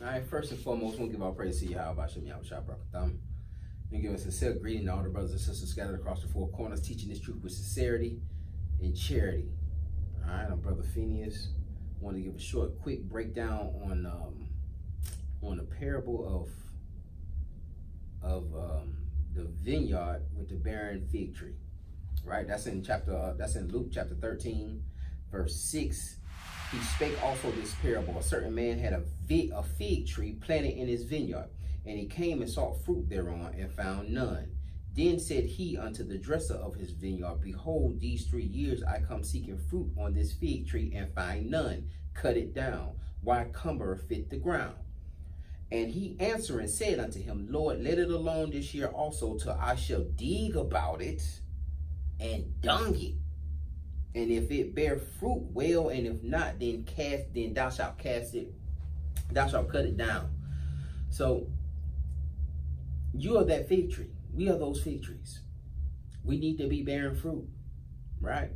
All right, first and foremost, we'll give our praise to Yahweh, Hashem, Yahweh, Shah, Barakatam. And give a sincere greeting to all the brothers and sisters scattered across the four corners, teaching this truth with sincerity and charity. All right, I'm Brother Phineas. I want to give a short, quick breakdown on the parable of the vineyard with the barren fig tree. Right, that's in Luke chapter 13, verse 6. He spake also this parable. A certain man had a fig tree planted in his vineyard, and he came and sought fruit thereon, and found none. Then said he unto the dresser of his vineyard, Behold, these 3 years I come seeking fruit on this fig tree, and find none. Cut it down. Why cumbereth it the ground? And he answering said unto him, Lord, let it alone this year also, till I shall dig about it and dung it. And if it bear fruit, well, and if not, then thou shalt cast it, thou shalt cut it down. So you are that fig tree. We are those fig trees. We need to be bearing fruit, right?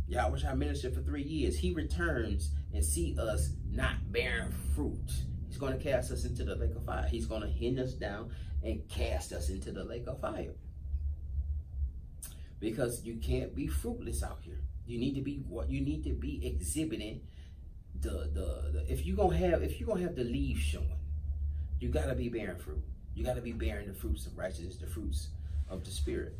Yahweh shall minister for 3 years. He returns and see us not bearing fruit. He's going to cast us into the lake of fire. He's going to hand us down and cast us into the lake of fire. Because you can't be fruitless out here. You need to be exhibiting if you're gonna have the leaves showing, you gotta be bearing fruit. You gotta be bearing the fruits of righteousness, the fruits of the spirit.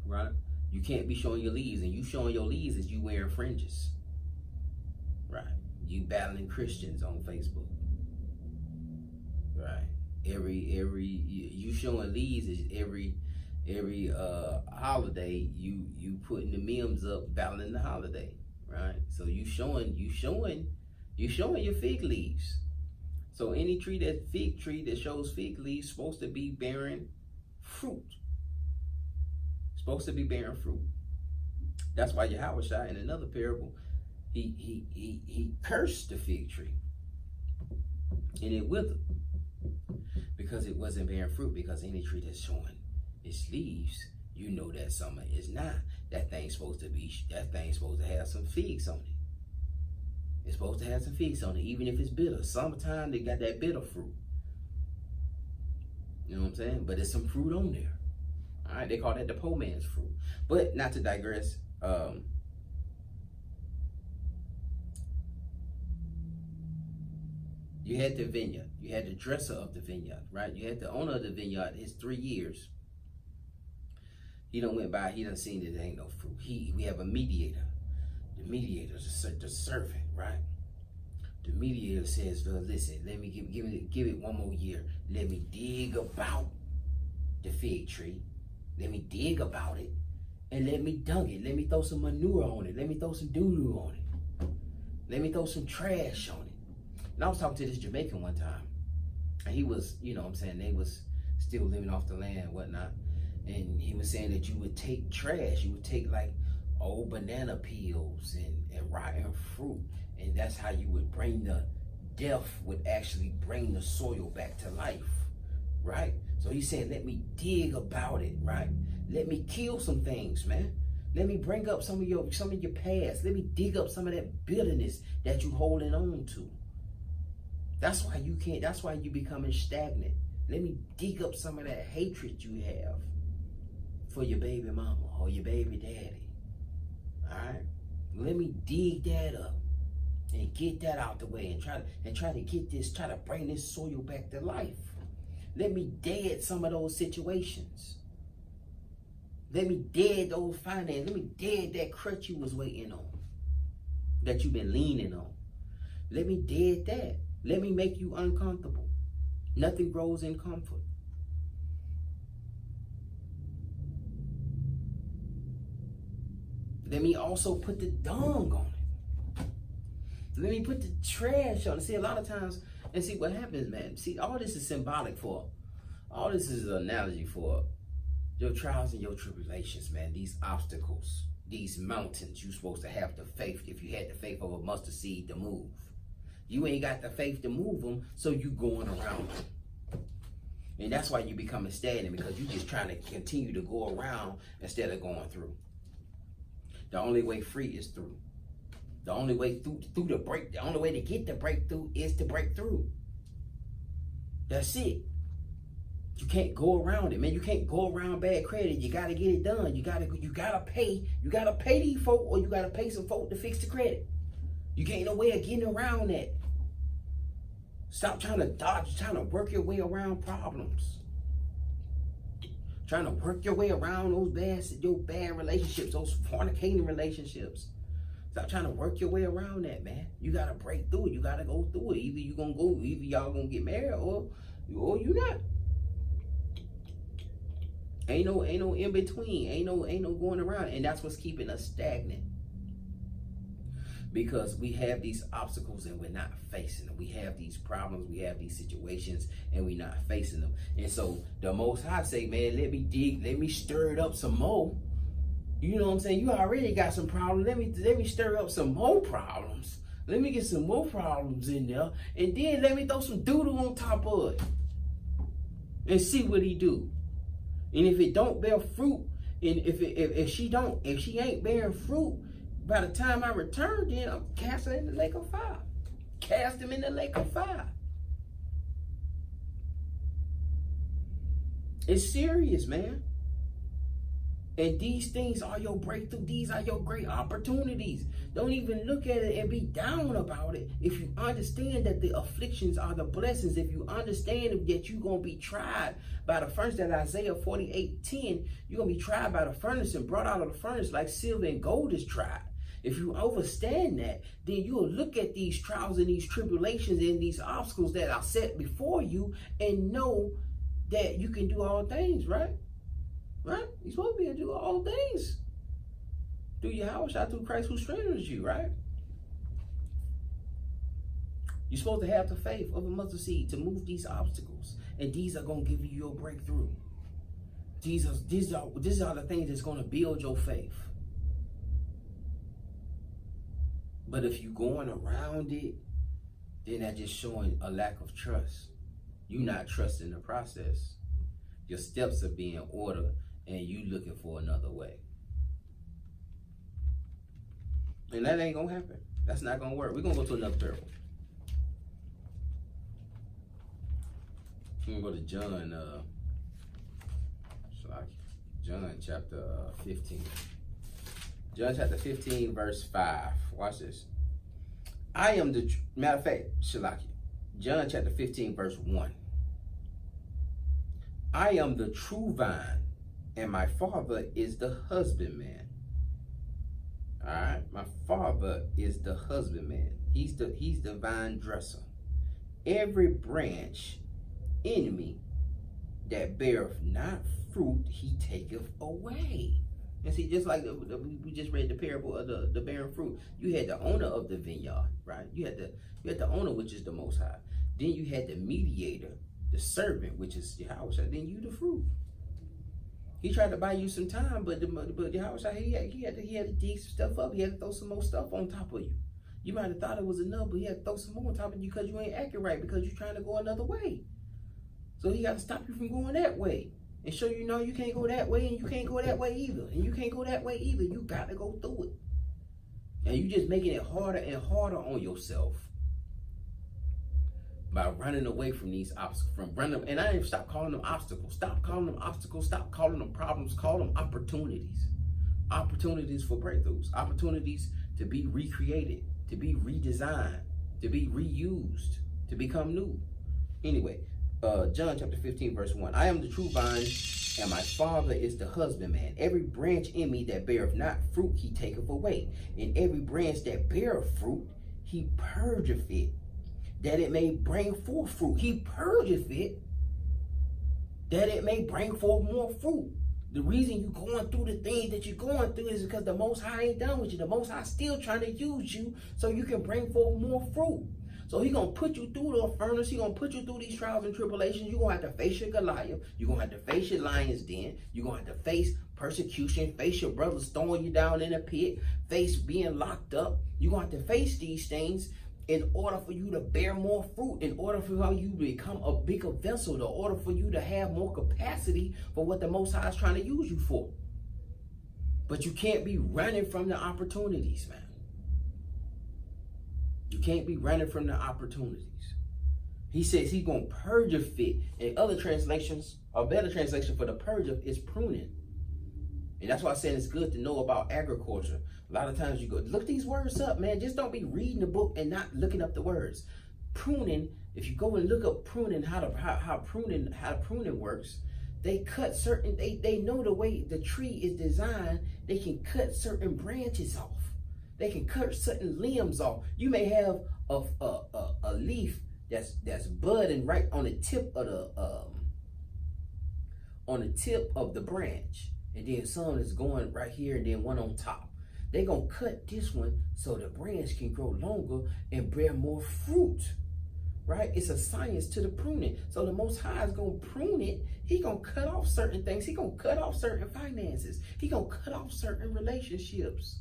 Right? You can't be showing your leaves, and you showing your leaves is you wearing fringes. Right? You battling Christians on Facebook. Right? You showing leaves is every holiday you putting the memes up battling the holiday, right? So you showing your fig leaves. So any fig tree that shows fig leaves supposed to be bearing fruit. Supposed to be bearing fruit. That's why Yahweh Shai in another parable, he cursed the fig tree and it withered because it wasn't bearing fruit. Because any tree that's showing its leaves, you know that summer is not. That thing's supposed to have some figs on it. It's supposed to have some figs on it, even if it's bitter. Summertime, they got that bitter fruit. You know what I'm saying? But there's some fruit on there. All right, they call that the poor man's fruit. But not to digress, you had the vineyard. You had the dresser of the vineyard, right? You had the owner of the vineyard. His 3 years. He done went by. He done seen that there ain't no fruit. We have a mediator. The mediator is the servant, right? The mediator says, well, listen, let me give it 1 more year. Let me dig about the fig tree. Let me dig about it, and let me dung it. Let me throw some manure on it. Let me throw some doo-doo on it. Let me throw some trash on it. And I was talking to this Jamaican one time, and he was, you know what I'm saying, they was still living off the land and whatnot. And he was saying that you would take trash, you would take like old banana peels and rotten fruit, and that's how you would bring would actually bring the soil back to life, right? So he said, let me dig about it, right? Let me kill some things, man. Let me bring up some of your past. Let me dig up some of that bitterness that you holding on to. That's why you becoming stagnant. Let me dig up some of that hatred you have for your baby mama or your baby daddy. All right, let me dig that up and get that out the way, and try to bring this soil back to life. Let me dead some of those situations. Let me dead those finances. Let me dead that crutch you was waiting on, that you've been leaning on. Let me dead that. Let me make you uncomfortable. Nothing grows in comfort. Let me also put the dung on it. Let me put the trash on it. See, a lot of times, and see what happens, man. See, all this is symbolic for, all this is an analogy for your trials and your tribulations, man. These obstacles, these mountains, you're supposed to have the faith. If you had the faith of a mustard seed to move. You ain't got the faith to move them, so you going around them. And that's why you becoming stagnant, because you just trying to continue to go around instead of going through. The only way free is through. The only way through the only way to get the breakthrough is to break through. That's it. You can't go around it, man. You can't go around bad credit. You gotta get it done. You gotta pay these folk, or you gotta pay some folk to fix the credit. You can't no way of getting around that. Stop trying to dodge, trying to work your way around problems. Trying to work your way around your bad relationships, those fornicating relationships. Stop trying to work your way around that, man. You gotta break through it. You gotta go through it. Either y'all gonna get married, or you not. Ain't no in between. Ain't no going around. And that's what's keeping us stagnant. Because we have these obstacles and we're not facing them. We have these problems, we have these situations, and we're not facing them. And so the Most High say, man, let me stir it up some more. You know what I'm saying? You already got some problems. Let me stir up some more problems. Let me get some more problems in there. And then let me throw some doodle on top of it. And see what he do. And if it don't bear fruit, and if she ain't bearing fruit, by the time I return, then I'm casting her in the lake of fire. Cast him in the lake of fire. It's serious, man. And these things are your breakthrough. These are your great opportunities. Don't even look at it and be down about it. If you understand that the afflictions are the blessings, if you understand that you're going to be tried by the furnace, that Isaiah 48:10, you're going to be tried by the furnace and brought out of the furnace like silver and gold is tried. If you understand that, then you'll look at these trials and these tribulations and these obstacles that are set before you and know that you can do all things, right? Right? You're supposed to be able to do all things through Yahweh, through Christ who strengthens you, right? You're supposed to have the faith of a mustard seed to move these obstacles. And these are going to give you your breakthrough. These are the things that's going to build your faith. But if you're going around it, then that's just showing a lack of trust. You're not trusting the process. Your steps are being ordered, and you looking for another way. And that ain't going to happen. That's not going to work. We're going to go to another parable. We're going to go to John chapter 15. John chapter 15, verse 5. Watch this. Matter of fact, John chapter 15, verse 1. I am the true vine, and my Father is the husbandman. All right, my Father is the husbandman. He's the vine dresser. Every branch in me that beareth not fruit, he taketh away. And see, just like we just read the parable of the barren fruit, you had the owner of the vineyard, right? You had the owner, which is the Most High. Then you had the mediator, the servant, which is Yahweh. Then you the fruit. He tried to buy you some time, but Yahweh, he had to dig some stuff up. He had to throw some more stuff on top of you. You might have thought it was enough, but he had to throw some more on top of you because you ain't acting right, because you're trying to go another way. So he got to stop you from going that way. And show you, you can't go that way, and you can't go that way either. And you can't go that way either. You got to go through it. And you just making it harder and harder on yourself by running away from these obstacles. And I didn't stop calling them obstacles. Stop calling them obstacles. Stop calling them problems. Call them opportunities. Opportunities for breakthroughs. Opportunities to be recreated, to be redesigned, to be reused, to become new. Anyway. John chapter 15, verse 1. I am the true vine, and my Father is the husbandman. Every branch in me that beareth not fruit, he taketh away. And every branch that beareth fruit, he purgeth it, that it may bring forth fruit. He purgeth it, that it may bring forth more fruit. The reason you're going through the things that you're going through is because the Most High ain't done with you. The Most High still trying to use you so you can bring forth more fruit. So he's going to put you through the furnace. He's going to put you through these trials and tribulations. You're going to have to face your Goliath. You're going to have to face your lion's den. You're going to have to face persecution, face your brothers throwing you down in a pit, face being locked up. You're going to have to face these things in order for you to bear more fruit, in order for you to become a bigger vessel, in order for you to have more capacity for what the Most High is trying to use you for. But you can't be running from the opportunities, man. You can't be running from the opportunities. He says he's going to purge of it. In other translations, a better translation for the purge of is pruning. And that's why I said it's good to know about agriculture. A lot of times you go, look these words up, man. Just don't be reading the book and not looking up the words. Pruning, if you go and look up pruning, how pruning works, they cut certain, they know the way the tree is designed, they can cut certain branches off. They can cut certain limbs off. You may have a leaf that's budding right on the tip of the branch, and then some is going right here, and then one on top. They're gonna cut this one so the branch can grow longer and bear more fruit. Right? It's a science to the pruning. So the Most High is gonna prune it. He gonna cut off certain things. He gonna cut off certain finances. He gonna cut off certain relationships.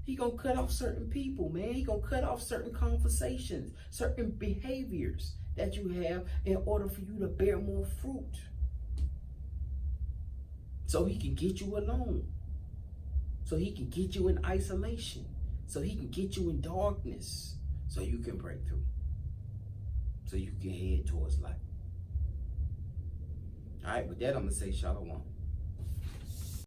He gonna cut off certain people, man. He gonna cut off certain conversations, certain behaviors that you have in order for you to bear more fruit. So he can get you alone. So he can get you in isolation. So he can get you in darkness. So you can break through. So you can head towards light. All right, with that, I'm going to say shalom.